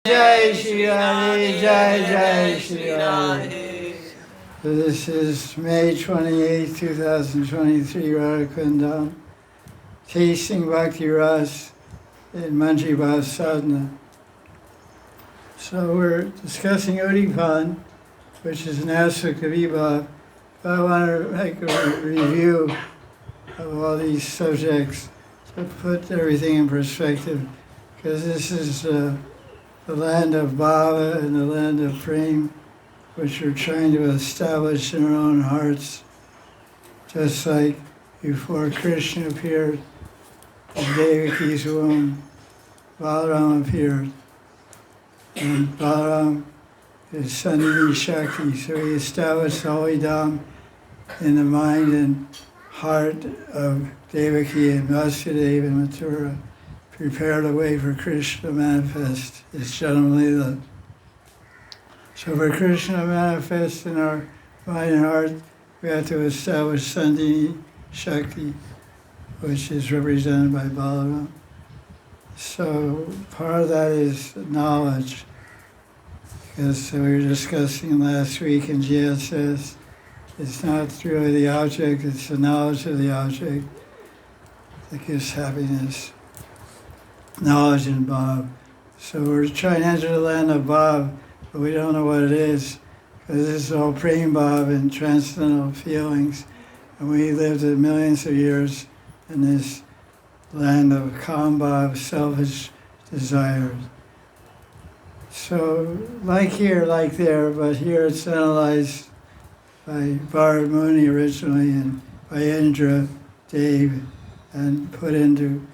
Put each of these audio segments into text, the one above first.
Jai Sri Radhe, Jai Sri Radhe. So this is May 28, 2023, Radha Kundam, tasting Bhakti Ras in Manjari Bhav Sadhana. So we're discussing Udipan, which is an aspect of Vibhav. I want to make a review of all these subjects to put everything in perspective, because this is the land of Bhava and the land of Prem, which we're trying to establish in our own hearts. Just like before Krishna appeared in Devaki's womb, Balaram appeared. And Balaram is Sanidhi Shakti, so he established the holy Dham in the mind and heart of Devaki and Vasudeva and Mathura, prepared a way for Krishna to manifest his Janam Leela. So for Krishna to manifest in our mind and heart, we have to establish Sanidhi Shakti, which is represented by Balaram. So part of that is knowledge, because we were discussing last week, and Jia says it's not really the object, it's the knowledge of the object that gives happiness. Knowledge and Bhav. So we're trying to enter the land of Bhav, but we don't know what it is, because this is all Prem Bhav and transcendental feelings, and we lived millions of years in this land of Kam Bhav, selfish desires. So like here, like there, but here it's analyzed by Bharat Muni originally and by Indra, Dave, and put into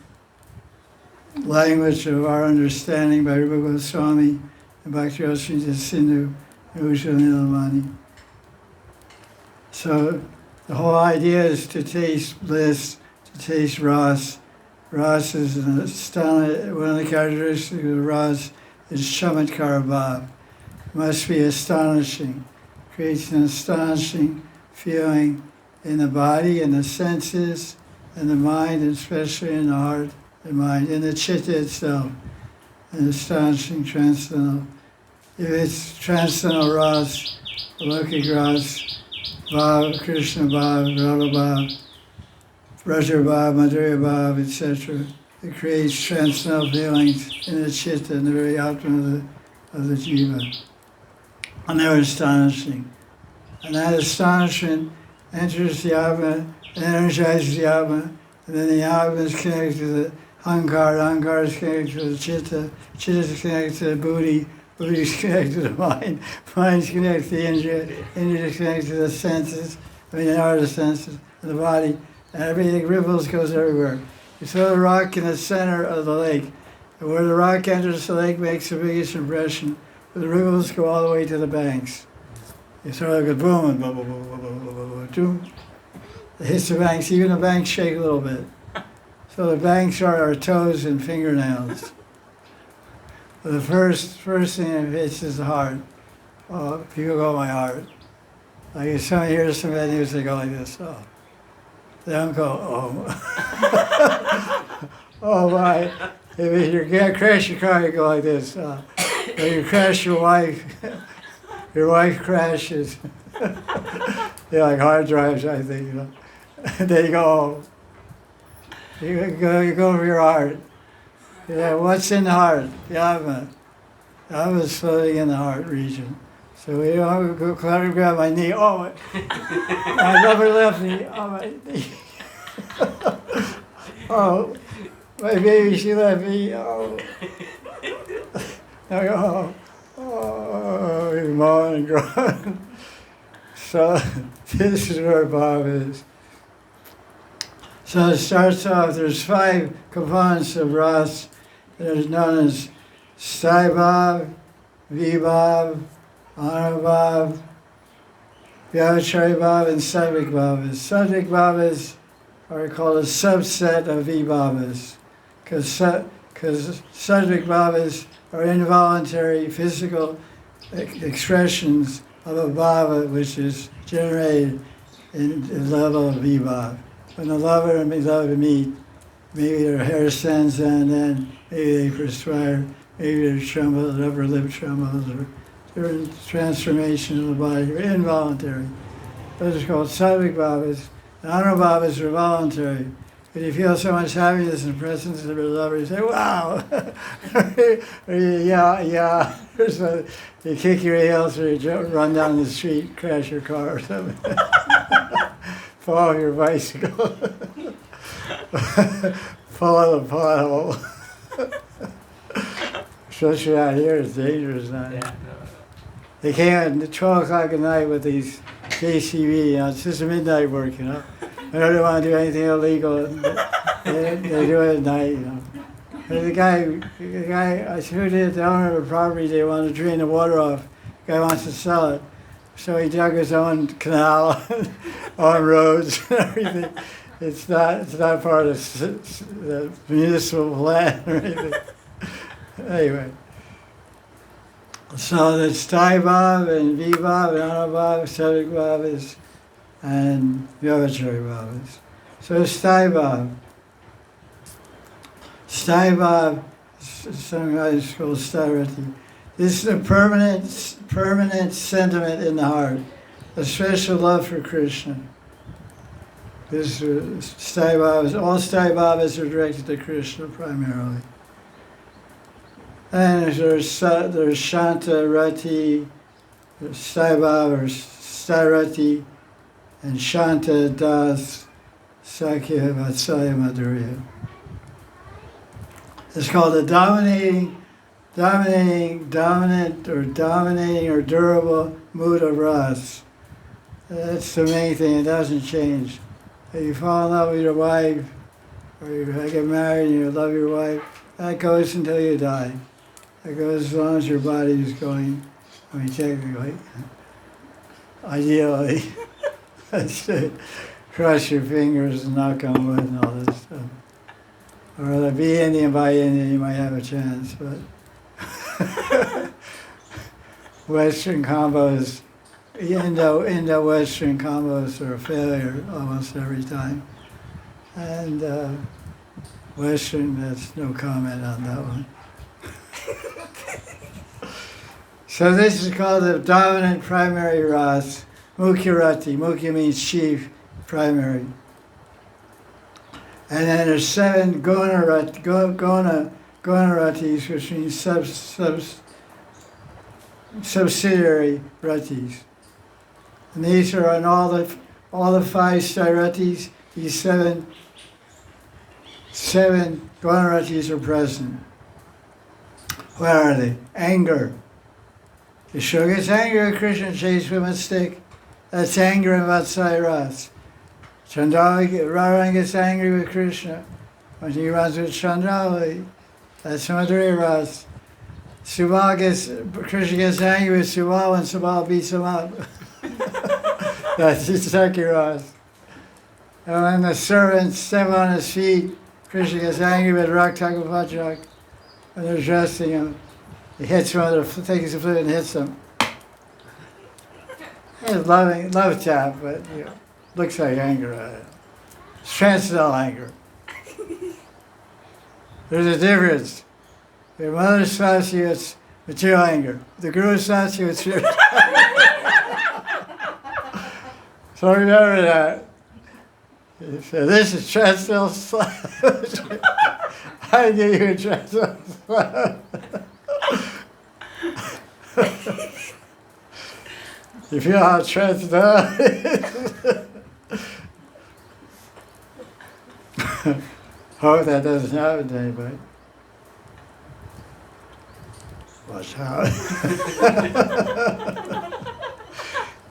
language of our understanding by Rupa Goswami and Bhakti Ras Sindhu and Ujjwala Nilamani. So the whole idea is to taste bliss, to taste ras. Ras is one of the characteristics of ras is chamatkar bhav. It must be astonishing. Creates an astonishing feeling in the body, in the senses, in the mind, and especially in the heart and mind, in the chitta itself. An astonishing transcendental. If it's transcendental ras, Alokik ras, Bhav, Krishna Bhav, Radha Bhav, Raja Bhav, Manjari Bhav, etc. It creates transcendental feelings in the chitta, in the very Atma of the jiva. And they're astonishing. And that astonishment enters the Atma, energizes the Atma, and then the Atma is connected to the Hankar, Hankar is connected to the Chitta, Chitta is connected to the Buddhi, Buddhi is connected to the mind, mind is connected to the Indriya, Indriya is connected to the senses, the outer senses, and the body, and everything ripples, goes everywhere. You throw the rock in the center of the lake, and where the rock enters the lake makes the biggest impression. The ripples go all the way to the banks. You throw like a boom, and boom, boom, boom, boom, boom, boom, boom, boom. It hits the banks. Even the banks shake a little bit. So the banks are our toes and fingernails. But the first thing it hits is the heart. Oh, people go, my heart. Like if someone hears some bad news, they go like this. Oh. They don't go, oh. Oh my. If you crash your car, you go like this. When you crash your wife crashes. They're like hard drives, I think, Then you go, oh. You go for your heart. Yeah, what's in the heart? The Atma. The Atma is floating in the heart region. So we go grab my knee. Oh, my lover left me. Oh, my knee. Oh, my baby, she left me. Oh. I go, oh, we moan and groan. So this is where Bob is. So it starts off, there's 5 components of ras that are known as Sai Bhav, Vibhav, Anubhav, Vyavachari Bhav, and Sattvic Bhavas. Sattvic Bhavas are called a subset of Vibhavas, because Sattvic Bhavas are involuntary physical expressions of a bhava which is generated in the level of Vibhav. When the lover and beloved meet, maybe their hair stands on, and then maybe they perspire, maybe there's trembles, upper lip trembles, or different transformations of the body are involuntary. Those are called sattvic bhavas. The honor bhavas are voluntary. If you feel so much happiness in the presence of your lover, you say, wow! Or you, yeah. Or so you kick your heels, or you run down the street, crash your car or something. Fall off your bicycle. Fall in a pothole. Especially out here, it's dangerous now. Yeah, no. They came at 12 o'clock at night with these JCB, it's just a midnight work, They don't want to do anything illegal. They do it at night, And the guy, I heard it, the owner of the property, they want to drain the water off. The guy wants to sell it. So he dug his own canal on roads and everything. It's not part of the municipal plan or anything. Anyway. So there's Thai Bhav and V Bhav and Ana Bhav, Sattvic Bhavas, and Vyavachari Bhavas. So it's Thai Bhav. Thai Bhav, some guys call Stairati. This is a permanent sentiment in the heart, a special love for Krishna. This Thai Bhavas, all Thai Bhavas are directed to Krishna primarily. And there's Shanta Rati, Saiva or Starati, and Shanta Das Sakya Vatsalya Madhurya. It's called the dominant or durable mood of Ras. That's the main thing, it doesn't change. If you fall in love with your wife, or you get married and you love your wife, that goes until you die. That goes as long as your body is going, technically, ideally. Cross your fingers and knock on wood and all this stuff. Or be Indian by Indian, you might have a chance, but Western combos, Indo-Western combos are a failure almost every time. And Western, that's no comment on that one. So this is called the dominant primary ras, Mukhya Rati. Mukhya means chief, primary. And then there's 7 Gona Ratis, which means subsidiary Ratis. And these are on all the 5 Stairatis, these 7 Gona Ratis are present. What are they? Anger. Yeshua gets angry at Krishna, chased with a stick. That's anger in Vatsaya Ras. Radha gets angry with Krishna when he runs with Chandravali. That's Manjari Ras. Krishna gets angry with Subal when Subal beats him up. That's his second Ras. And when the servants step on his feet, Krishna gets angry with Raktakapachak. When they're dressing him, he hits him with takes the flute and hits him. It's love tap, but looks like anger at it. It's transcendental anger. There's a difference. Your mother slaps you, it's material anger. The guru slaps you, it's spiritual anger. So remember that. So this is transcendental slap. I give you a transcendental slap. You feel how transcendental is? Hope that doesn't happen to anybody. Watch out.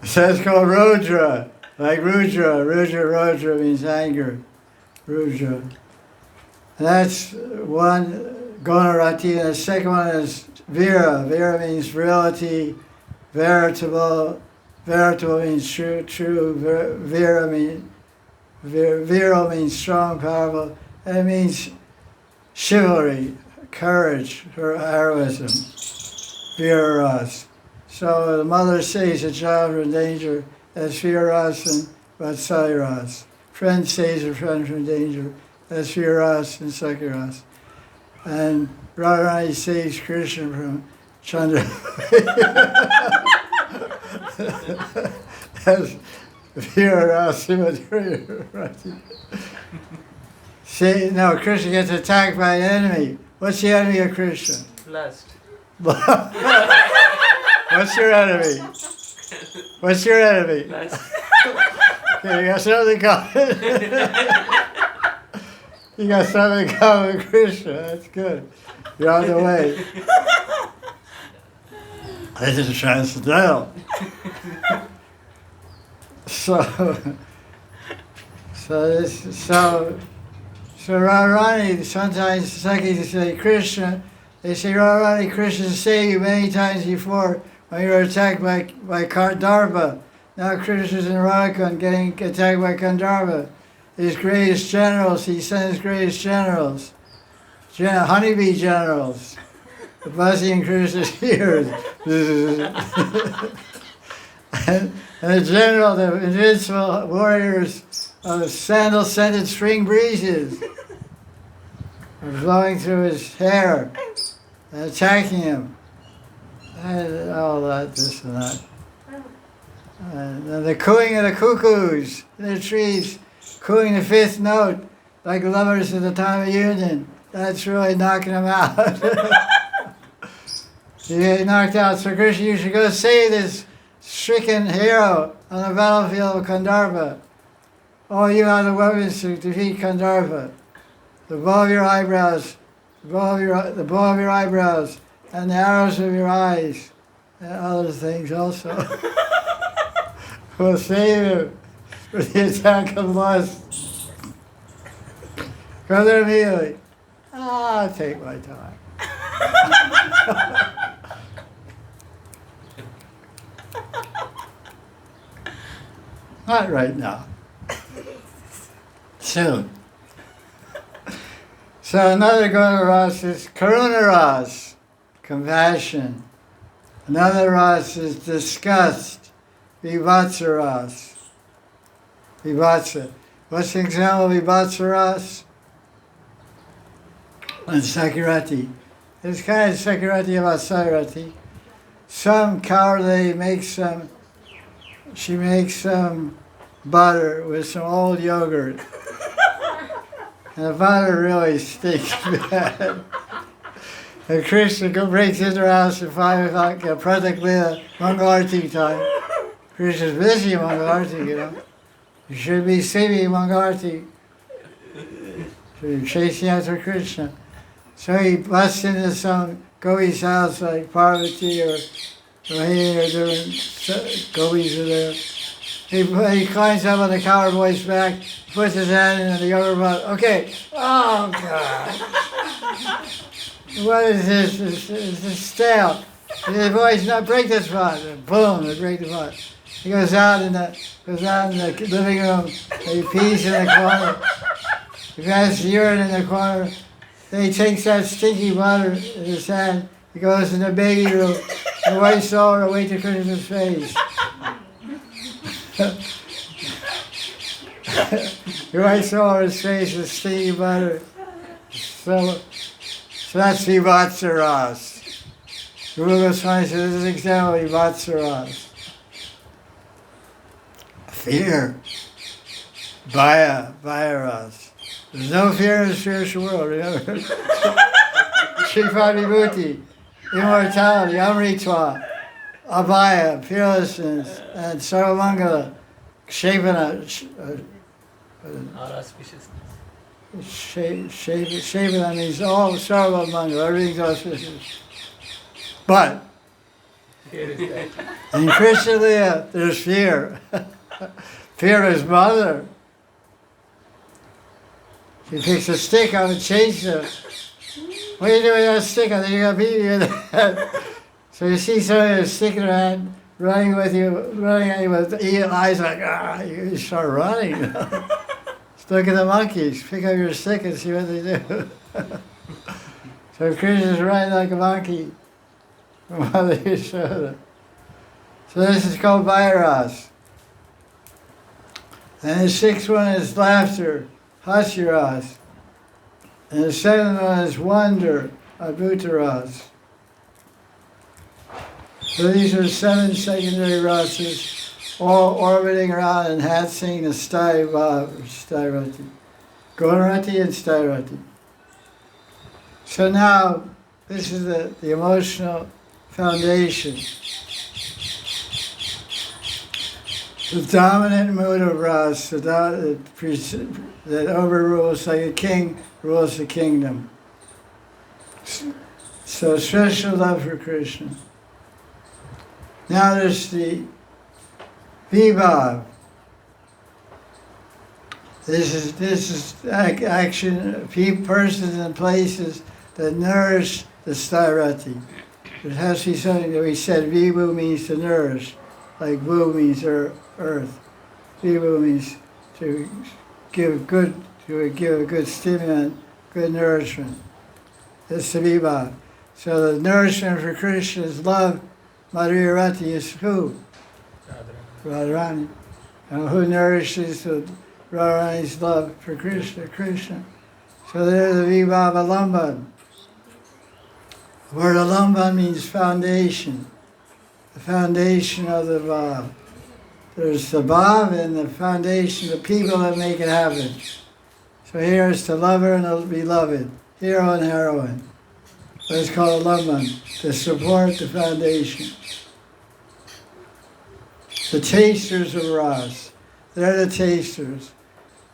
So it's called Rudra, like Rudra. Rudra means anger. Rudra. And that's one Gonarati, and the second one is Vira. Vira means virility, veritable means true. Vira means virile means strong, powerful. And it means chivalry, courage, or heroism. Vira Ras. So the mother saves a child from danger. That's Vira Ras and Vatsaya Ras. Friend saves a friend from danger. That's Vira Ras and Sakya Ras. And Radharani saves Krishna from Chandra. That's Bhakti Ras. See, no, Krishna gets attacked by an enemy. What's the enemy of Krishna? Lust. What's your enemy? What's your enemy? Lust. Okay, you got something common. You got something common with Krishna. That's good. You're on the way. This is transcendental. So Radharani, sometimes Sakis say Krishna, they say Radharani, Krishna saved you many times before when you were attacked by Kandharva. Now Krishna's in Radhakund getting attacked by Kandharva. His greatest generals, he sent his greatest generals, honeybee generals, buzzing Krishna's ears. And the general, the invincible warriors of sandal-scented spring breezes are blowing through his hair and attacking him. And all that, this and that. And the cooing of the cuckoos in the trees, cooing the fifth note like lovers at the time of union. That's really knocking them out. You get knocked out. So Krishna, you should go save this stricken hero on the battlefield of Kandharva. Oh, you have the weapons to defeat Kandharva. The bow of your eyebrows, the bow of your eyebrows, and the arrows of your eyes, and other things also. Will save him from the attack of lust. Go there immediately. I'll take my time. Not right now. Soon. So another Guna Ras is Karuna Ras, compassion. Another Ras is disgust, Vivatsa Ras. Vivatsa. What's the example of Vivatsa Ras? And Sakirati. It's kind of Sakirati about Sakirati. Some cowardly she makes some butter with some old yogurt. And the butter really stinks bad. And Krishna breaks into her house at 5 o'clock, Pratak Mangalarti time. Krishna's busy Mangalarti, you know. You should be sleeping Mangalarti. So you're chasing after Krishna. So he busts into some Gopi's house like Parvati or Rahini are doing, Gopis are there. He climbs up on the coward boy's back, puts his hand in the other butt. Okay. Oh, God. What is this? Is this stale? The boys, not break this butt. And boom, they break the butt. He goes out in the living room. He pees in the corner. He has urine in the corner. Then he takes that stinky butter in his hand. He goes in the baby room. The wipes all away to Krishna's face. He wipes all over his face with stinky butter. So that's Vivatsa Ras. Guru Goswami says this is an example of Vivatsa Ras. Fear. Bhaya Ras. There's no fear in the spiritual world, remember? Shripad Vibhuti, immortality, Amritva, Abhaya, fearlessness, and Sarvamangala, Shepana, Shepana means all Sarvamangala, everything's auspicious. But in Krishna Liya, there's fear. Fear of his mother. She picks a stick up and chases him. What are you doing with that stick? I think you're going to beat me with that. So you see somebody with a stick in her hand, running at you with eyes like, you start running. Just look at the monkeys. Pick up your stick and see what they do. So Krishna's running like a monkey from Mother Yashoda. So this is called Vairas. And the sixth one is laughter, Hasyaras. And the second one is wonder, Bhakti Ras. So these are 7 secondary rasas, all orbiting around and enhancing the Sthai Bhav, or Sthai Rati. Gunarati and Sthai Rati. So now, this is the emotional foundation. The dominant mood of Ras, that overrules, like a king rules the kingdom. So special love for Krishna. Now there's the Vibhav. This is action, persons and places that nourish the Sthairati. There has to be something that we said, Vibhu means to nourish, like Bhu means earth. Vibhu means to give a good stimulant, good nourishment. That's the Vibhav. So the nourishment for Krishna is love. Manjari Rati is who? Radharani. And who nourishes Radharani's love for Krishna? So there's the Vibhav Alamban. The word Alamban means foundation, the foundation of the Bhav. There's the Bhav and the foundation, the people that make it happen. So here is the lover and the beloved, hero and heroine. But it's called Alamban, to support the foundation. The tasters of Ras. They're the tasters.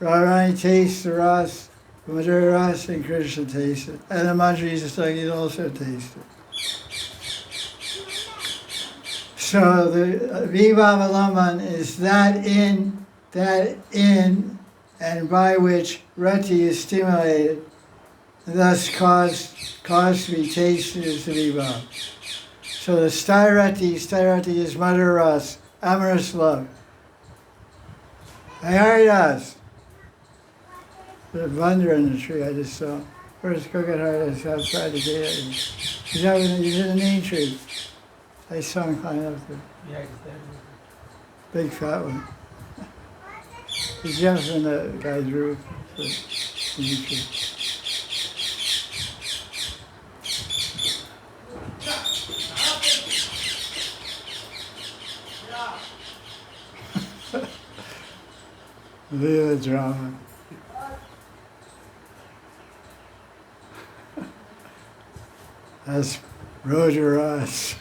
Radharani tastes the Ras, the Manjari Ras, and Krishna tastes it. And the Manjari Sangis also taste it. So the Vibhav Alamban is that in, and by which Rati is stimulated, and thus caused to be tasted is the Vibhav. So the Sthairati is Manjari Ras, amorous love. Haridas. There's a thunder in the tree I just saw. Where's Coconut Haridas outside the gate? He's in a neem tree. I saw him climb up there. Yeah, he's there. Big fat one. He's jumping from the guy's roof. So, neem tree. Look at the drama. That's Roja Ras.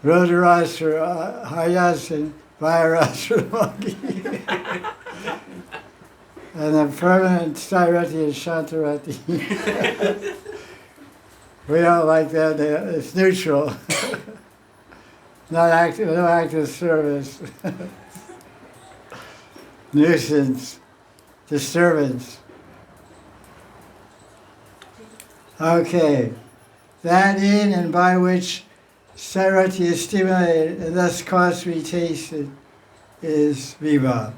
Roja Ras for Hayas and Vairas for the monkey. And the permanent Sthairati is Shantarati. We don't like that. It's neutral. Not active, no active service. Nuisance, disturbance. Okay, that in and by which Sthairati is stimulated and thus caused to be tasted is Vibhav.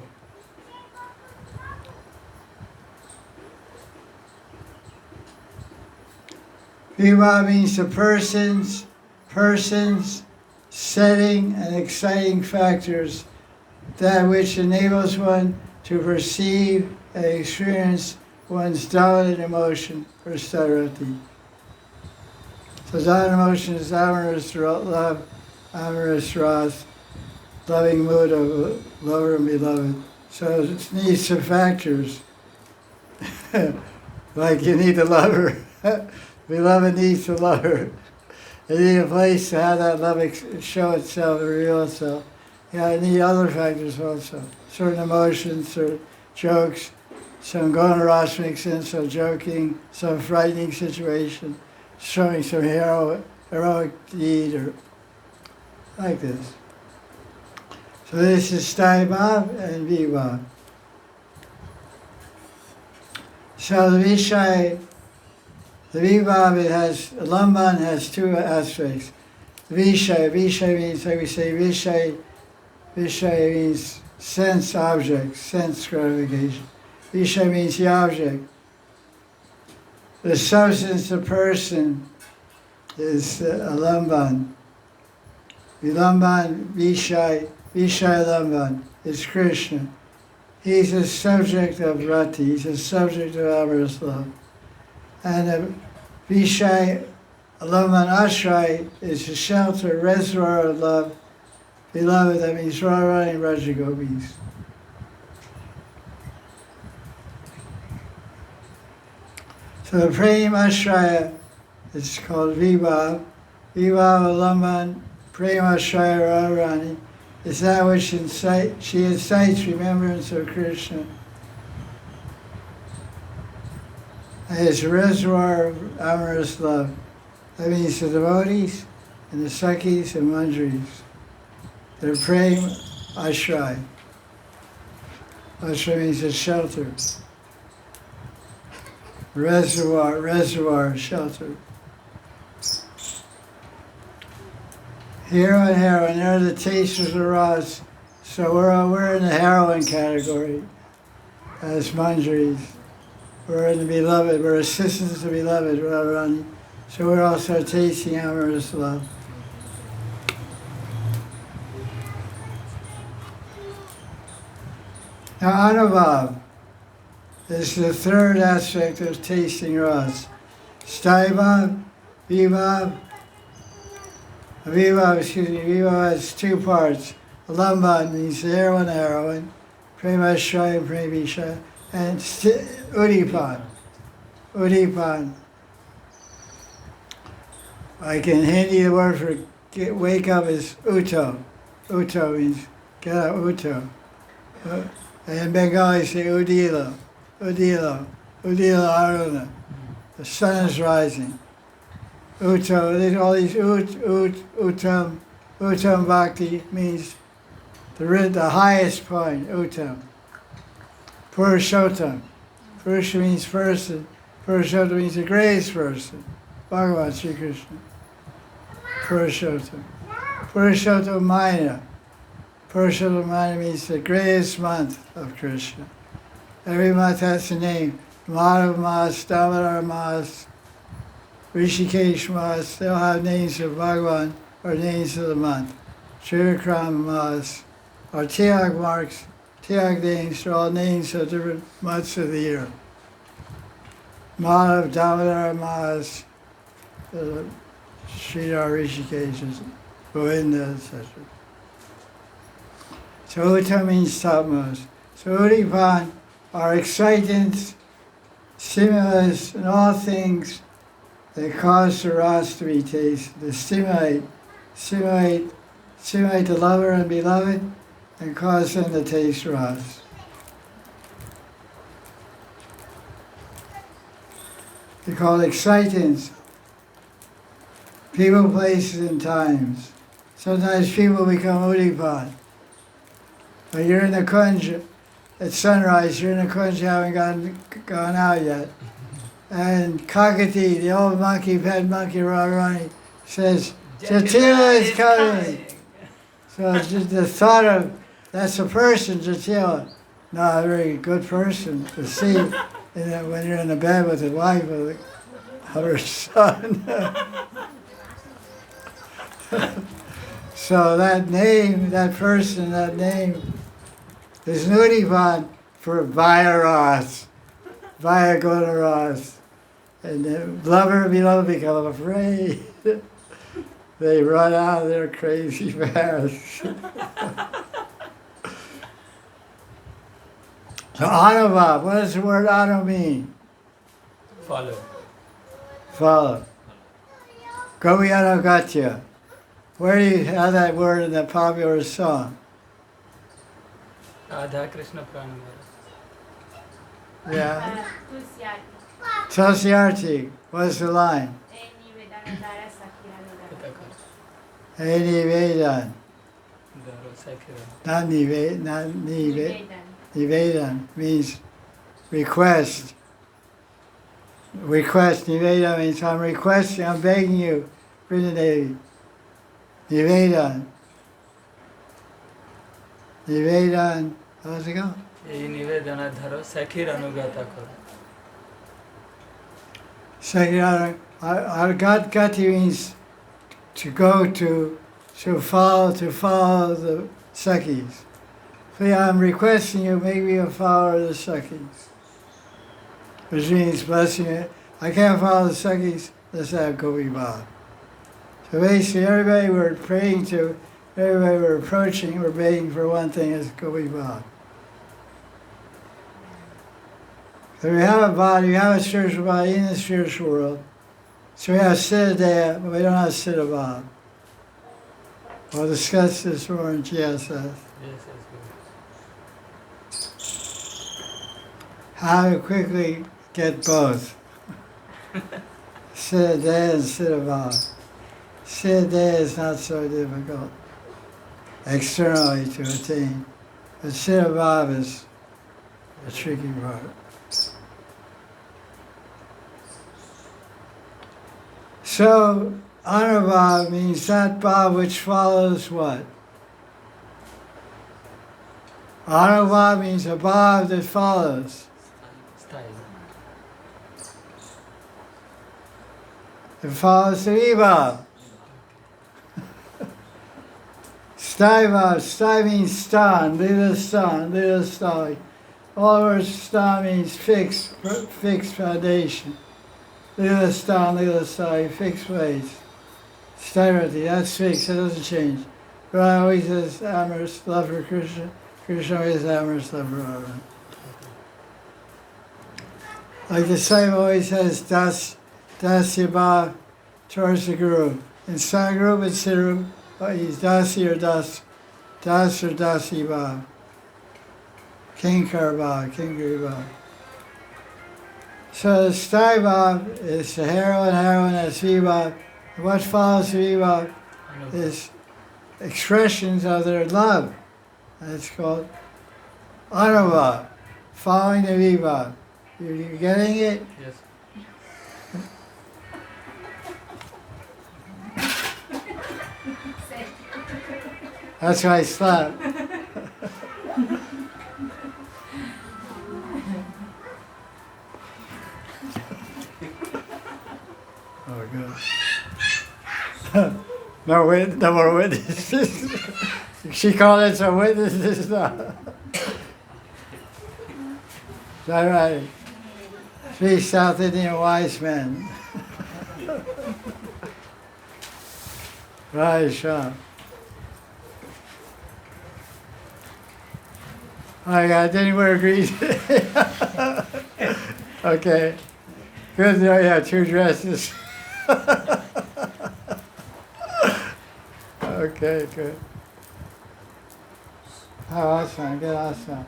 Vibhav means the persons, setting, and exciting factors, that which enables one to perceive and experience one's dominant emotion, or Sthairati. So dominant emotion is amorous love, amorous Ras, loving mood of lover and beloved. So it needs some factors. Like you need the lover. Beloved needs the lover. You need a place to have that love show itself and reveal itself. Yeah, I need other factors also. Certain emotions, certain jokes, some Ras makes sense, some joking, some frightening situation, showing some heroic deed, or like this. So this is Sthai Bhav and Vibhav. So the Vishai, the Vibhav, Alamban has two aspects. Vishai means, like we say, Vishai means sense object, sense gratification. Vishai means the object. The substance, the person, is Alamban. Alamban, Vishai Alamban is Krishna. He's a subject of rati, he's a subject of amorous love. And a Vishai Alaman Ashray is a shelter, reservoir of love. Beloved, that means Radharani Raja Gopis. So the Prem Ashraya is called Vibhav. Vibhav Alaman Prem Ashraya Radharani is that which she incites remembrance of Krishna. And it's a reservoir of amorous love. That means the devotees and the Sakhis and Manjaris. They're Prem Ashray. Ashray means a shelter. Reservoir, shelter. Hero and heroine, they're the tasters of Ras. So we're in the heroine category as Manjaris. We're in the beloved, we're assistants to beloved, Radharani. So we're also tasting amorous love. Now Anubhav is the third aspect of tasting Ras. Staibhav, Vibhav. Vibhav has two parts. Alamban means the heroine, Premashray and Premisha, and Udipan. Like in Hindi, the word for wake up is Uto. Uto means get up, Uto. And in Bengali, say Udilo Aruna. The sun is rising. Uto, all these Uttam Bhakti means the highest point, Uttam. Purushottam. Purusha means person. Purushottam means the greatest person. Bhagavan Sri Krishna. Purushottam. Purushottam Maina. Purushottam Maina means the greatest month of Krishna. Every month has a name. Madhav Mas, Damodar Mas, Rishikesh Mas, they all have names of Bhagavan or names of the month. Trivikram Mas, or Tiag marks, Tiag names are all names of different months of the year. Madhav, Damodar Mas, Sridhar, Rishikesh, Govinda, etc. So Uta means topmost. So Udipan are excitants, stimulus, and all things that cause the Ras to be tasted, to stimulate the lover and beloved, and cause them to taste Ras. They're called excitants, people, places, and times. Sometimes people become Udipan. But you're in the Kunj at sunrise, you're in the Kunj, you haven't gone out yet. And Kakati, the old monkey, pet monkey, Radharani, says, Jatila is coming. So it's just the thought of, that's a person, Jatila. Not a very good person to see when you're in the bed with his wife, of her son. So that name, that person, that name is Nudivan for Vaya Ras, Vaya Gona Ras. And the lover and beloved become afraid. They run out of their crazy fast. So Anubhav, what does the word Anu mean? Follow. Goviyanugatya. Where do you have that word in the popular song? Radha Krishna Pranamara. Yeah. Tulsi Arti. What's the line? Eni Vedan. Not Nivedan means request. Nivedan means I'm requesting, I'm begging you, Vrindadevi. Nivedan. How's it go? Nivedana dharo sakhir anugata karo. Gati means to go to follow the Sakhis. Please, I'm requesting you make me a follower of the Sakhis. Which means blessing it. I can't follow the Sakhis unless I have Gopi Bhav. So basically everybody we're praying to, everybody we're approaching, we're begging for one thing, is Gopi Bhav. So we have a body, we have a spiritual body in the spiritual world. So we have Siddha, but we don't have Siddha Bhav. We'll discuss this more in GSS. Yes, How to quickly get both. Siddha and Siddha Bhav. Siddha is not so difficult externally to attain, but Siddha Bhav is a tricky part. So, Anubhav means that bhav which follows what? Anubhav means a bhav that follows. style. It follows the vibhav. Stai means stan, lila stai. All words stan means fixed foundation. Lila stai, fixed ways. Stairity, that's fixed, it doesn't change. Radha always has amorous love for Krishna. Krishna always has amorous love for Radha. Like the disciple always has dasya bhav towards the guru. In Sangrup and Siddharup, he's dasi or das or dasi bhav. Kinkar bhav, kinkari bhav. So the stai bhav is the heroine, that's vibhav. What follows the vibhav is expressions of their love. That's called anubhav, following the vibhav. You getting it? Yes. That's why I slap. Oh, good. No more witnesses. She called it some witnesses now. Is that right? 3 South Indian wise men. Right, Sean. I didn't wear green. Okay. Good to know you have 2 dresses. Okay, good. Oh, awesome. Good, awesome.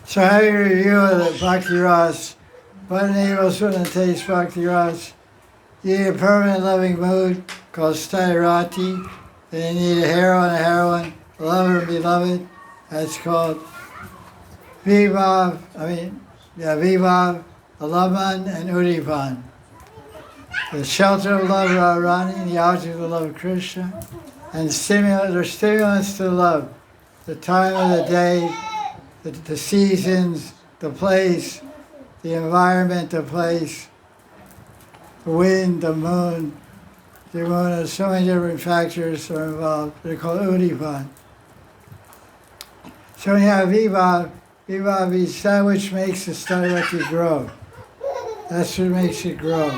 So having a review of the Bhakti Ras, what enables one to taste Bhakti Ras? You need a permanent loving mood called Stairati. Then you need a heroine, a lover and beloved. That's called Vibhav, Vibhav, Alaman, and Udipan. The shelter of love Radharani, the object of the love of Krishna, and they're stimulants to love. The time of the day, the seasons, the place, the environment, the place, the wind, the moon. There's so many different factors are involved. They're called Udipan. So when you have Vibhav is that which makes the Stairati grow. That's what makes it grow.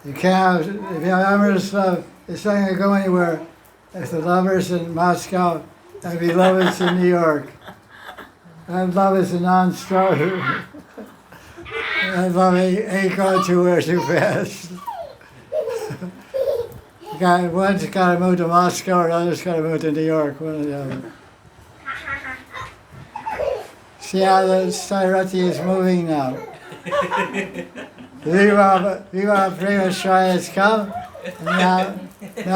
You can't have, if you have amorous love, it's not going to go anywhere. If the lover's in Moscow and beloved's in New York, that love is a non-starter. That love ain't going too fast. One's got to move to Moscow, or the other's got to move to New York, one or the other. See how the Stairati is moving now. Viva Prema Shri has come, and now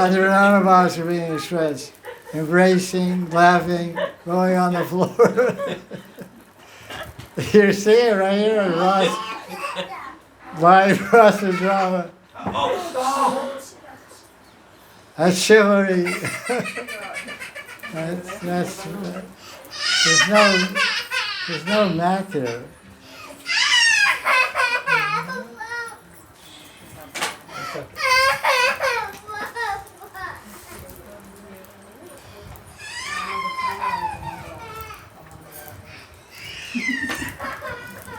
the Ranabhavs are being expressed. Embracing, laughing, going on the floor. You see it right here, live Rasa drama. That's chivalry. There's no Mac there.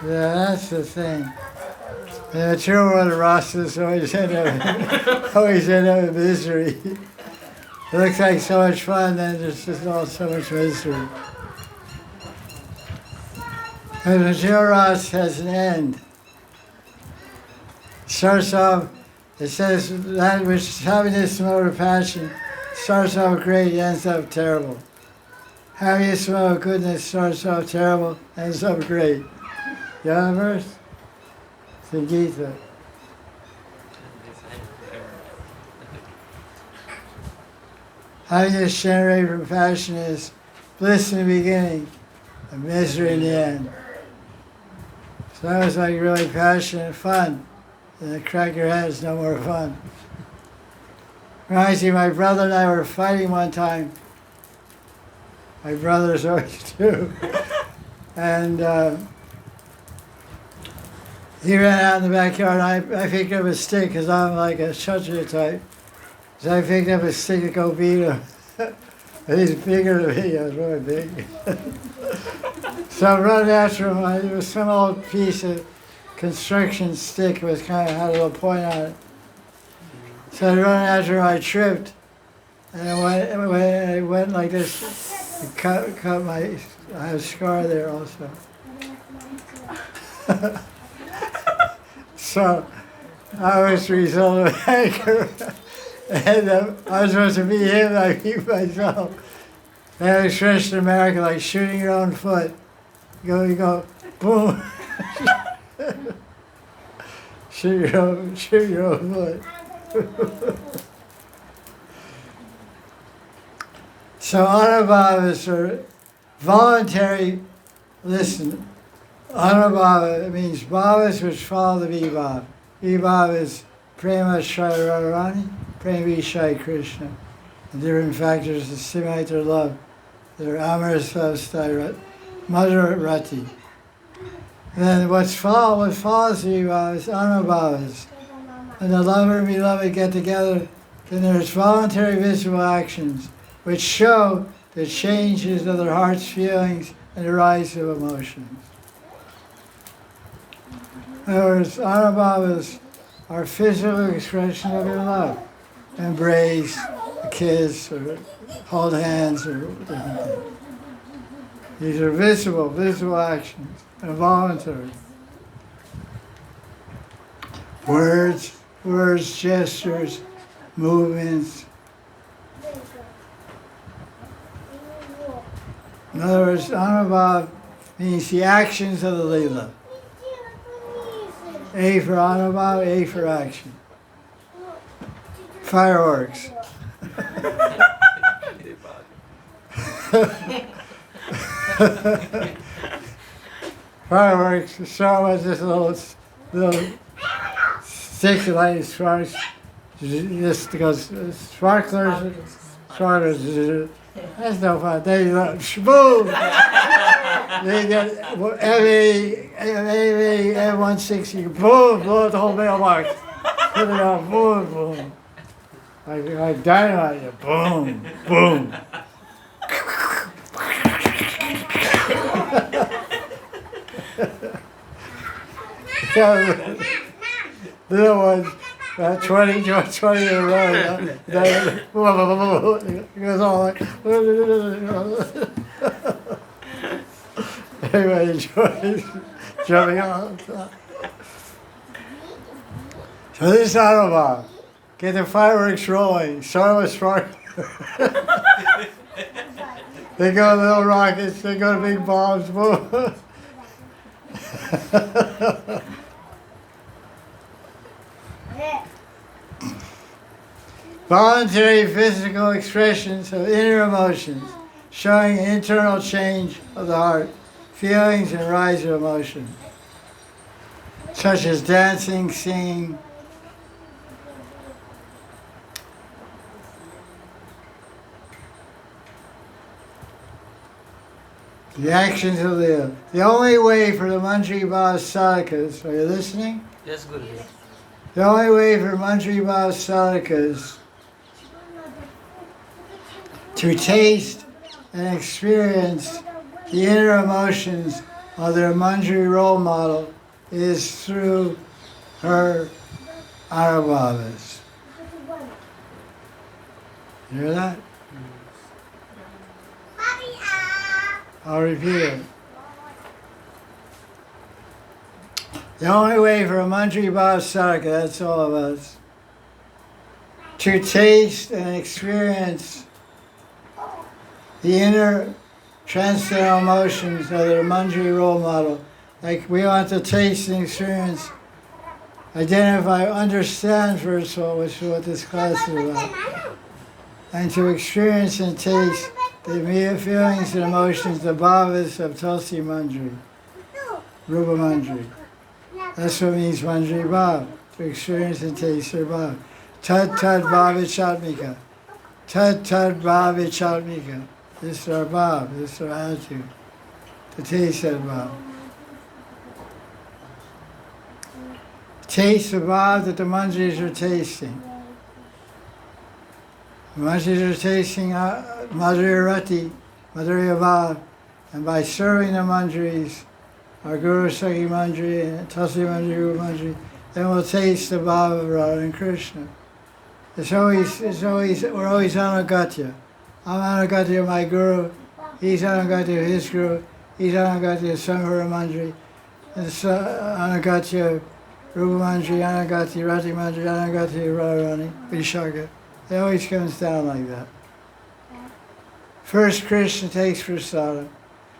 Yeah, that's the thing. In the material world, rasas always end up in misery. It looks like so much fun, then there's just all so much misery. And the material rasa has an end. Starts off, it says that which is happiness, mode of passion, starts off great, ends up terrible. Happiness, mode of goodness, starts off terrible, ends up great. You know the verse? It's in Gita. Happiness generated from passion is bliss in the beginning and misery in the end. So that was like really passionate fun. And then crack your head is no more fun. Reminds me, my brother and I were fighting one time. My brothers always do. And he ran out in the backyard, and I picked up a stick, because I'm like a Kshatriya type. So I picked up a stick to go beat him. He's bigger than me, I was really big. So I'm running after him. It was some old piece of construction stick. It was kind of had a little point on it. So I ran after him, I tripped. And I went like this, it cut my, I have a scar there also. So I was the result of anger. And I was supposed to beat him, and I beat myself. They have an expression in America like shooting your own foot. You go, boom. shoot your own foot. So anubhava is for voluntary, listen, anubhava, it means bhavas which follow the vibhav. Vibhav is prema shai radharani, prema shai Krishna. And different factors that stimulate their love. They're amarasavastai Madarati. Then what follows the vibhav is anubhavas. When the lover and beloved get together, then there's voluntary visible actions which show the changes of their heart's feelings and the rise of emotions. In other words, anubhavas are physical expression of your love. Embrace, kiss, or hold hands, or different things. These are visible actions, and voluntary. Words, gestures, movements. In other words, anubhav means the actions of the lila. A for anubhav, A for action. Fireworks. Fireworks, start with this little stick like sparks. Just goes sparklers. That's no fun. Then you go, boom! Then you get M160, boom, blow up the whole mailbox. Put it on, boom, boom. Like dynamite, boom, boom. Little ones, about 20 in a row. It goes all like. Anyway, enjoy jumping on. So this is anubhav. Get the fireworks rolling. Start with sparklers. They go little rockets. They go big bombs. Boom. Voluntary physical expressions of inner emotions, showing internal change of the heart, feelings and rise of emotion, such as dancing, singing. The actions of the only way for the Manjari Bhav Sadhakas, are you listening? Yes, Guruji. The only way for Manjari Bhav Sadhakas to taste and experience the inner emotions their Manjari role model is through her Anubhavas. You hear that? I'll repeat it. The only way for a Manjari Bhav Sadhana, that's all of us, to taste and experience the inner transcendental emotions of their Manjari role model. Like we want to taste and experience, identify, understand first of all, which is what this class is about, and to experience and taste the immediate feelings and emotions, the bhavas of Tulsi Manjari, Rupa Manjari. That's what means Manjari Bhav, to experience and taste her Bhav. Tad tad bhavichatmika. Tad tad bhavichatmika. This is our Bhav, this is our attitude, to taste that Bhav. Taste the Bhav that the Manjaris are tasting. The Manjaris are tasting Madhurya Rati, Madhurya Bhav, and by serving the Manjaris, our Guru Sakhi Manjari and Tulsi Manjari, Rupa Manjari, then we'll taste the Bhav of Radha and Krishna. We're always Anugatya. I'm Anugatya of my Guru, he's Anugatya of his Guru, he's Anugatya of Samvara Manjari, and Anugatya of Rupa Manjari, Anugatya Rati Manjari, Anugatya Radharani, Vishaka. It always comes down like that. First Krishna takes prasada,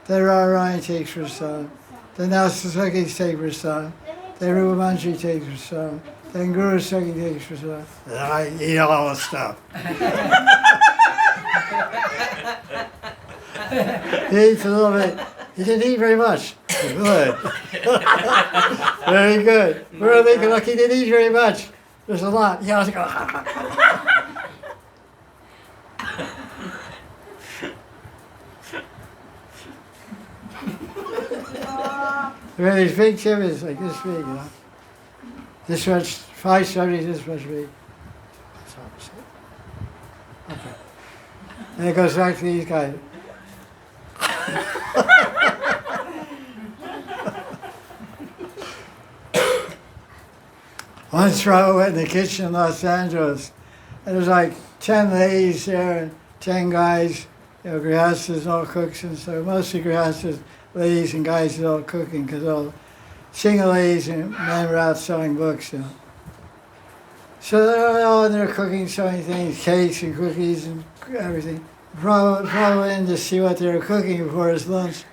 then Radharani takes prasada, then Nasasakis take prasada, then Rupa Manjari takes prasada, then Guru Sakhi takes prasada. I eat all the stuff. He eats a little bit. He didn't eat very much. Good. Very good. We're thinking, look, he didn't eat very much. There's a lot. Yeah, I was like, there are these big chivas like this big, you know. This much, 5 subjects, this much big. That's opposite. Okay. And it goes back to these guys. Once I went in the kitchen in Los Angeles, and there was like 10 ladies there and 10 guys, you know, grihastas, all cooks and stuff. Mostly grihastas, ladies and guys are all cooking because all single ladies and men were out selling books, you know. So they're all in there cooking so many things, cakes and cookies and everything. Probably in to see what they were cooking before his lunch.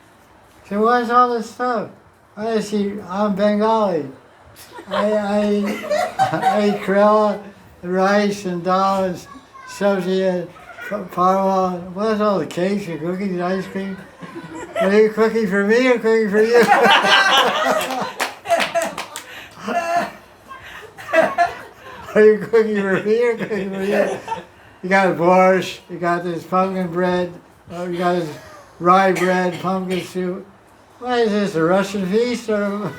I said, what's all this stuff? I see, I'm Bengali. I eat Kerala, rice and dal and sabji and parwa. What's all the cakes and cookies and ice cream? Are you cooking for me or cooking for you? Are you cooking for me or cooking for you? You got borscht, you got this pumpkin bread, you got this rye bread, pumpkin soup. What is this, a Russian feast or?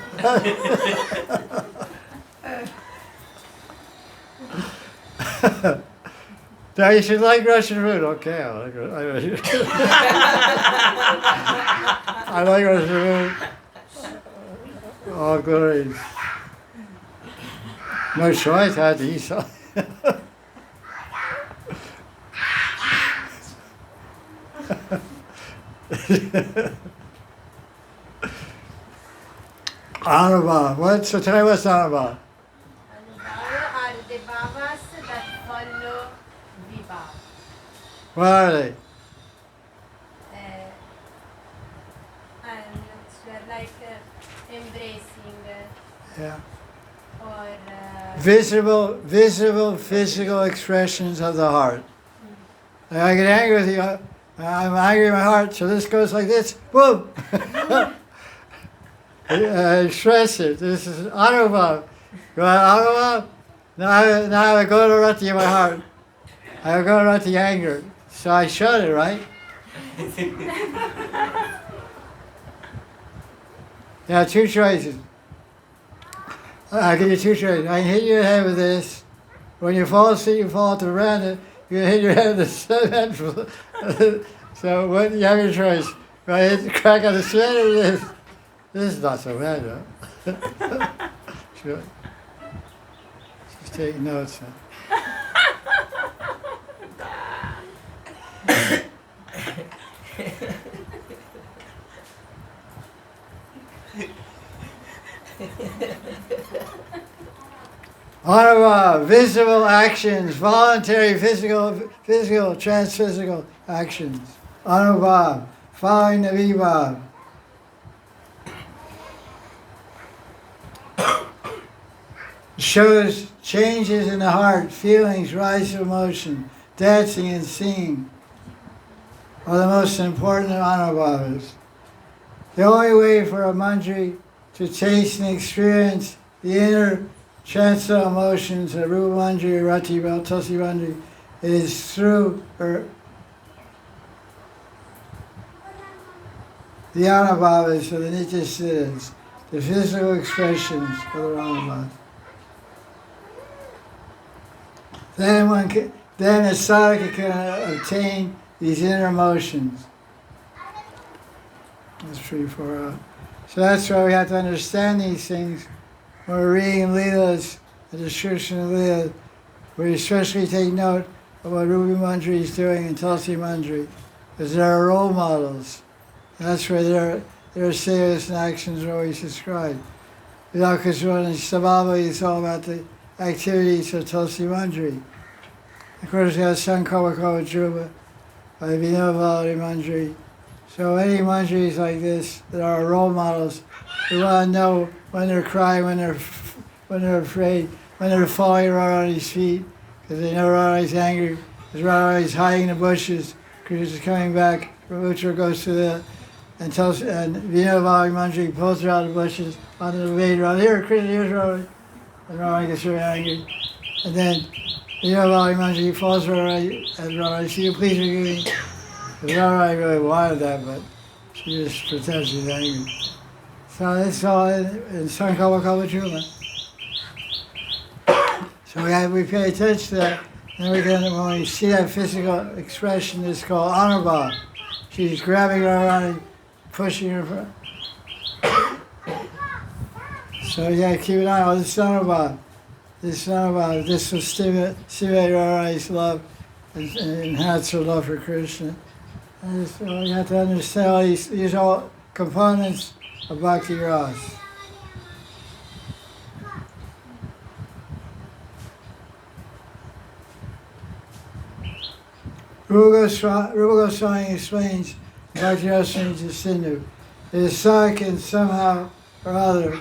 Now you should like Russian food. Okay, I like Russian food. I like Russian food. Oh, glory. No choice, I had to eat something. Anubhav. So tell me what's Anubhav? Anubhav are the bhavas that follow vibhav. What are they? And it's like embracing Yeah. or Visible, physical expressions of the heart. Like I get angry with you. I'm angry in my heart, so this goes like this. Boom! Express it. This is Anubhav. You want Anubhav? Now I go to Rati in my heart. I go to Rati anger. So I shut it, right? Now 2 choices. I'll give you 2 choices. I can hit your head with this. When you fall asleep, you fall to the veranda, you hit your head with the cement. So what, you have your choice. Do I hit the crack on the cement or this? This is not so bad, though. Sure. She's taking notes. Anubhav, visible actions, voluntary physical, transphysical actions. Anubhav, following the vibhav. Shows changes in the heart, feelings, rise of emotion, dancing and singing are the most important anubhavas. The only way for a manjari to taste and experience the inner transcendental emotions of Rupa Manjari, Rati, Tulsi Manjari is through the anubhavas of the nitya siddhas, the physical expressions of the anubhavas. Then a sadhaka can obtain these inner emotions. That's pretty far out. So that's why we have to understand these things when we're reading Leelas, the description of Leelas. We especially take note of what Rupa Manjari is doing and Tulsi Manjari, because they're role models. And that's where their sayas and actions are always described. Because when Sabhava is all about the activities of Tulsi Manjari. Of course, we have Sankavakava Dhruva by Vinodavali Manjari. So any manjaris like this that are role models, we want to know when they're crying, when they're afraid, when they're falling around on his feet, because they know Radha's angry, because Radha's hiding in the bushes, Krishna's coming back, Uttara goes to the, and Vinodavali Manjari pulls her out of the bushes onto the maid Radha, here Krishna, here's Radha, and Radha gets very angry. And then Vinodavali Manjari falls her and Radha, she please forgive me. Maharaj really wanted that, but she just pretends she's angry. So it's all in Sankavakava Dhruva. So we pay attention to that, and when we see that physical expression, it's called anubhav. She's grabbing her around and pushing her. So you gotta keep an eye on this anubhav. This will stimulate Radha's love and enhance her love for Krishna. And so you have to understand all these are all components of Bhakti Ras. Rupa Goswami explains Bhakti Ras to Sindhu. If a sadhaka can somehow or other,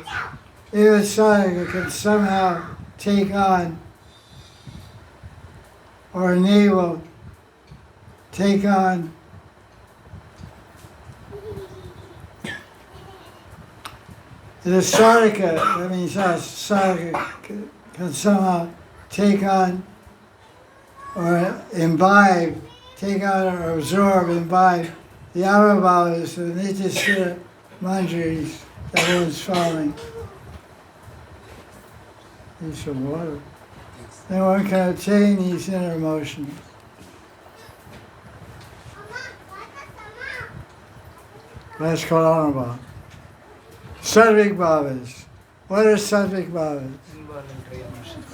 if a sadhaka can somehow take on or enable, take on the sadhaka, that means us, sadhaka can somehow take on or imbibe, take on or absorb, imbibe the anubhavas of the nitya siddha manjaris that one's following. Need some water. Then one can obtain these inner emotions. That's called anubhav. Sattvic bhavas. What are sattvic bhavas? Involuntary emotions.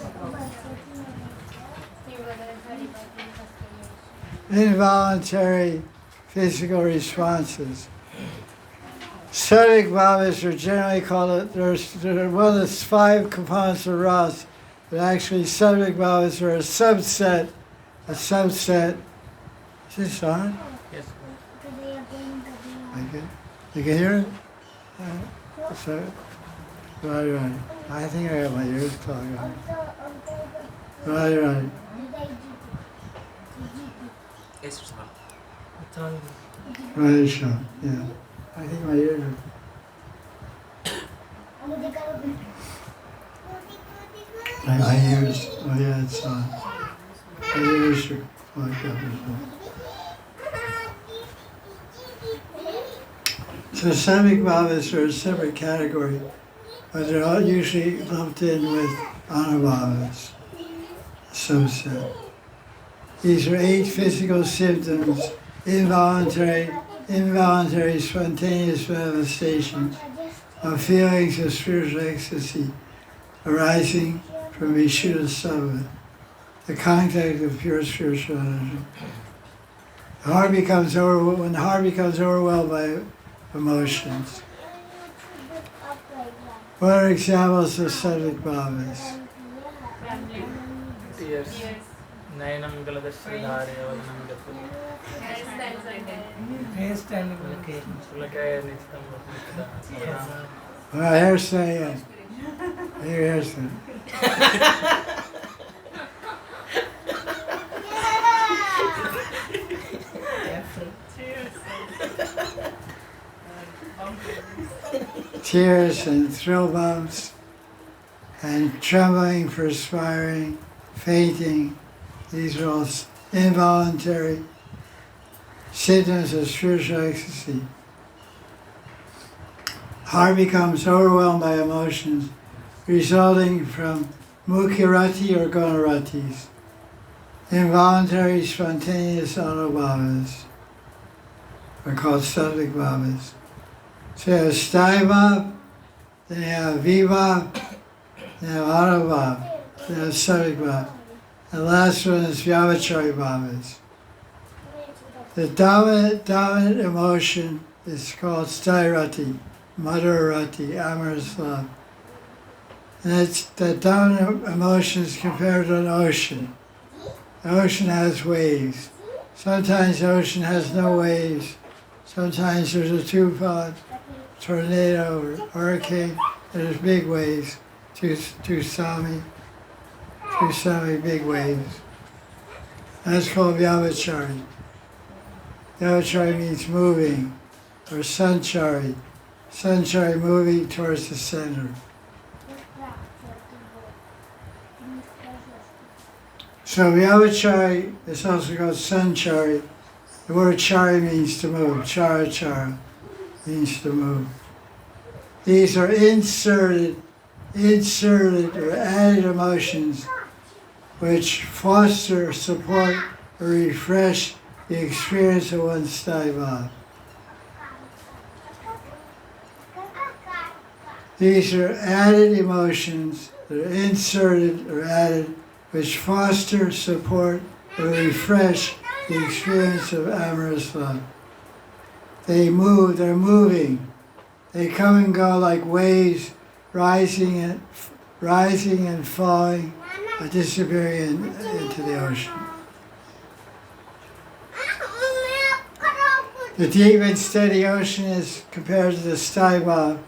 Involuntary physical responses. Sattvic bhavas are generally called, they're one of the 5 components of Ras, but actually sattvic bhavas are a subset. Is this on? Yes. Okay. You can hear it? So, right. I think I got my ears clogged on. Right. Yes, sir. Right, Sean. Yeah. I think my ears are... My ears, oh yeah, it's on. My ears are clogged up as well. So sattvic bhavas are a separate category, but they're all usually lumped in with anubhavas, subset. These are 8 physical symptoms, involuntary spontaneous manifestations of feelings of spiritual ecstasy arising from Vishuddha Sattva, the contact of pure spiritual energy. When the heart becomes overwhelmed by emotions. What are examples of sattvic bhavas? Tears. Nayanam galadashridhare vadanam gapuri. Hairstyle. Sulakaya nichitam vapnikada. Hairstyle, yeah. Your hairstyle. Tears and thrill bumps and trembling, perspiring, fainting. These are all involuntary symptoms of spiritual ecstasy. Heart becomes overwhelmed by emotions resulting from mukhirati or gunaratis, involuntary spontaneous anubhavas, are called sattvic bhavas. So you have sthaya bhav, then you have vibhav, then you have anubhav, then you have sattvic bhav. And the last one is vyavachari bhavas. The dominant emotion is called sthairati, madhurati, amorous love. And the dominant emotion is compared to an ocean. The ocean has waves. Sometimes the ocean has no waves. Sometimes there's a tufan, tornado, or hurricane. There's big waves, tsunami, big waves. That's called vyavachari. Vyavachari means moving, or sanchari. Sanchari, moving towards the center. So vyavachari is also called sanchari. The word chari means to move. Chara means to move. These are inserted or added emotions which foster, support, or refresh the experience of one's sthaya bhav. These are added emotions that are inserted or added which foster, support, or refresh the experience of amorous love. They're moving. They come and go like waves, rising and falling, or disappearing into the ocean. The deep and steady ocean is compared to the sthaya bhav,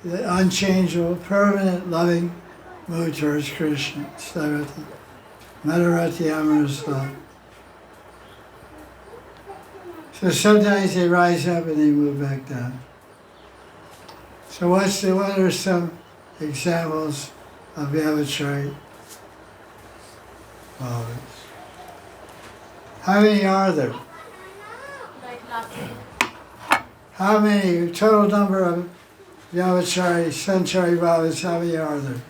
the unchangeable, permanent, loving mood towards Krishna, sthairati, madhurati, amorous love. So sometimes they rise up and they move back down. So what are some examples of vyavachari bhavas? How many are there? Like laughing. How many, total number of vyavachari, sanchari bhavas, how many are there?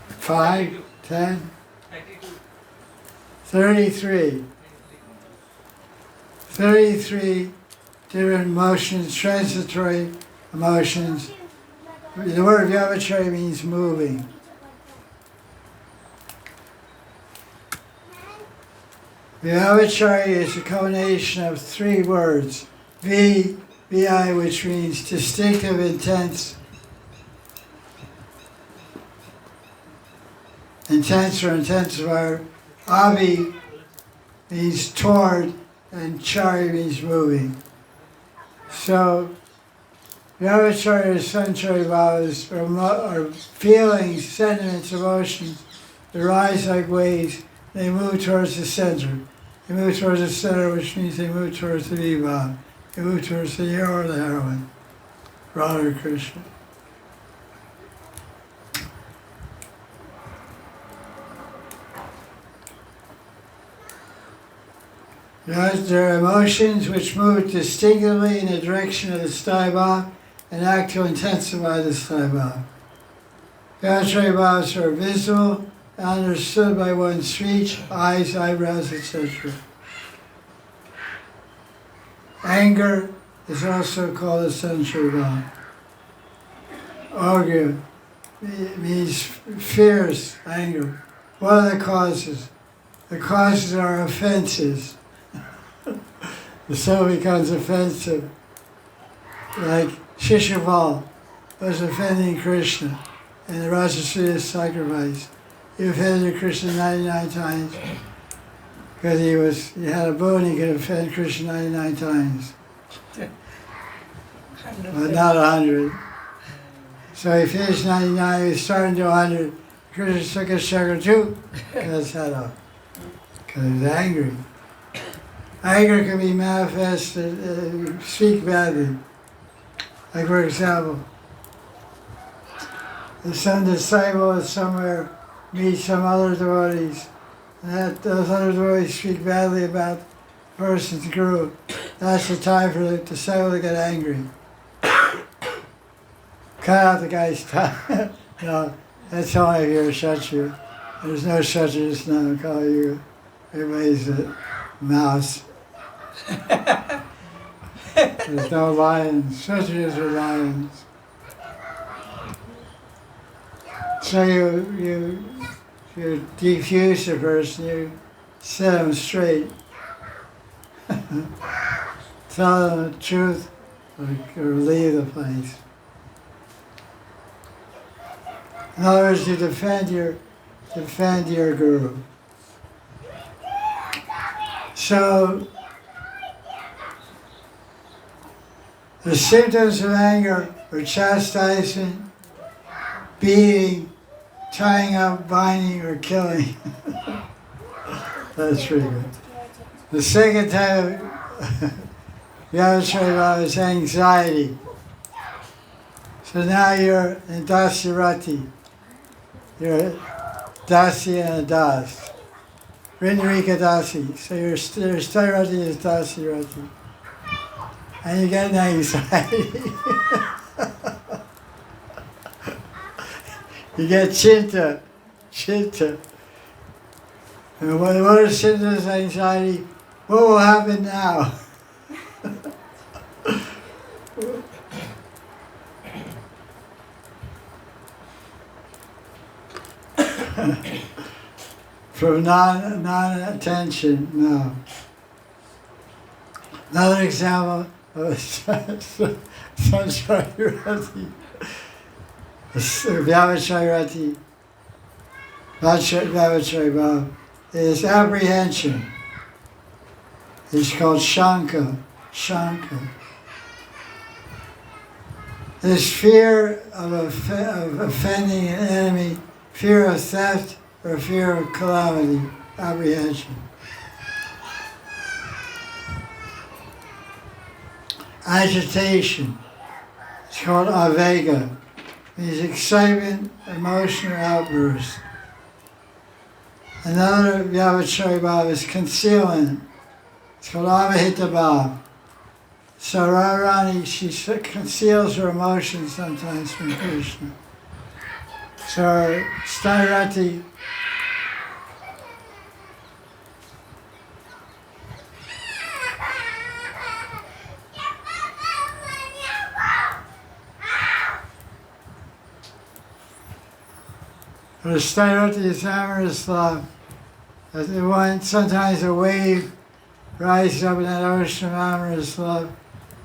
5, 10, 33. 33 different emotions, transitory emotions. The word vyavachari means moving. Vyavachari is a combination of 3 words. Vi, which means distinctive, intense, or intensifier. Avi means toward, and chari means moving. So, vyavachari or sanchari bhavas are feelings, sentiments, emotions that rise like waves. They move towards the center. They move towards the center, which means they move towards the vibhav. They move towards the hero or the heroine, Radha or Krishna. There are emotions which move distinctively in the direction of the sthaya bhav and act to intensify the sthaya bhav. Vyavachari bhavas are visible and understood by one's speech, eyes, eyebrows, etc. Anger is also called a Manjari Bhav. Anger means fierce anger. What are the causes? The causes are offenses. The soul becomes offensive. Like Shishupal was offending Krishna in the rasa sacrifice. He offended Krishna 99 times because he had a boon, he could offend Krishna 99 times. But not 100. So he finished 99, he was starting to 100. Krishna took his chakra too, cut his head off. Because he was angry. Anger can be manifested, speak badly. Like for example, if some disciple is somewhere, meets some other devotees, and those other devotees speak badly about the person's guru, that's the time for the disciple to get angry. Cut out the guy's tongue. No, that's only if you're a Kshatriya. There's no Kshatriyas now, call you. Everybody's a mouse. There's no lions. Kshatriyas are lions. So you defuse the person, you set them straight. Tell them the truth or leave the place. In other words, you defend your guru. So the symptoms of anger are chastisement, beating, tying up, binding, or killing. That's pretty good. The second type of Vyavachari is anxiety. So now you're in Dasirati. You're a Dasi and a Das. Rinrika Dasi. So your Sthirati is Dasirati. And you get an anxiety. You get Chinta. And what is Chinta's anxiety? What will happen now? From non-attention, no. Another example of Sanchayurati, Vyavachari Bhav, is apprehension. It's called Shanka. This fear of offending an enemy, fear of theft, or fear of calamity, apprehension. Agitation, it's called avega, means excitement, emotional outburst. Another Vyavachari Bhav is concealment, it's called avahita bhav. So Radharani, she conceals her emotions sometimes from Krishna. So Sthirati, Sthirati is amorous love. Sometimes a wave rises up in that ocean of amorous love.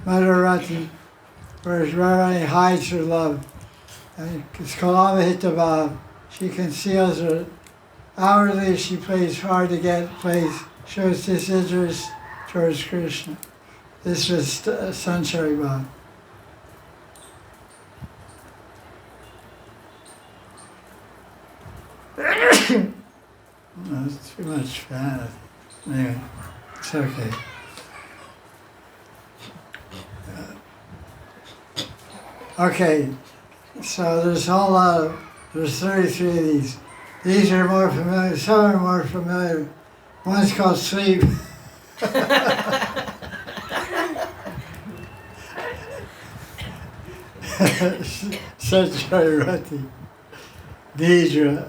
Madhurati, whereas Radharani hides her love. And it's called avahita bhav. She conceals her. Outwardly she plays hard to get, shows disinterest towards Krishna. This was Sanchari Bhav. That's too much fat. Anyway, it's okay. Okay, so there's a whole lot of, there's 33 of these. These are more familiar, some are more familiar. One's called sleep. Sanchari Rati. Nidra.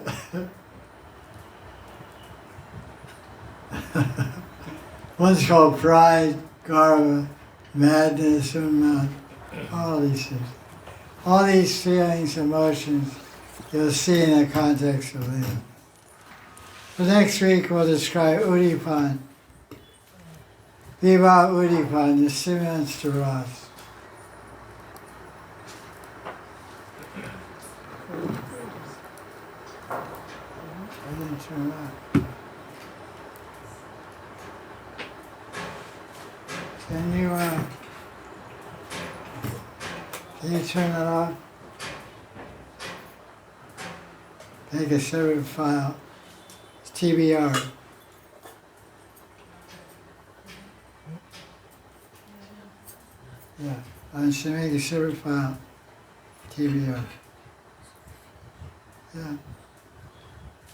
One's called pride, garva, madness, unmad, all these things. All these feelings, emotions, you'll see in the context of Lila. The next week we'll describe Udipan. Viva Udipan, the stimulants to Ras. I didn't turn it on. Can you turn it off? Make a separate file. It's TBR. Yeah, I should make a separate file. TBR. Yeah.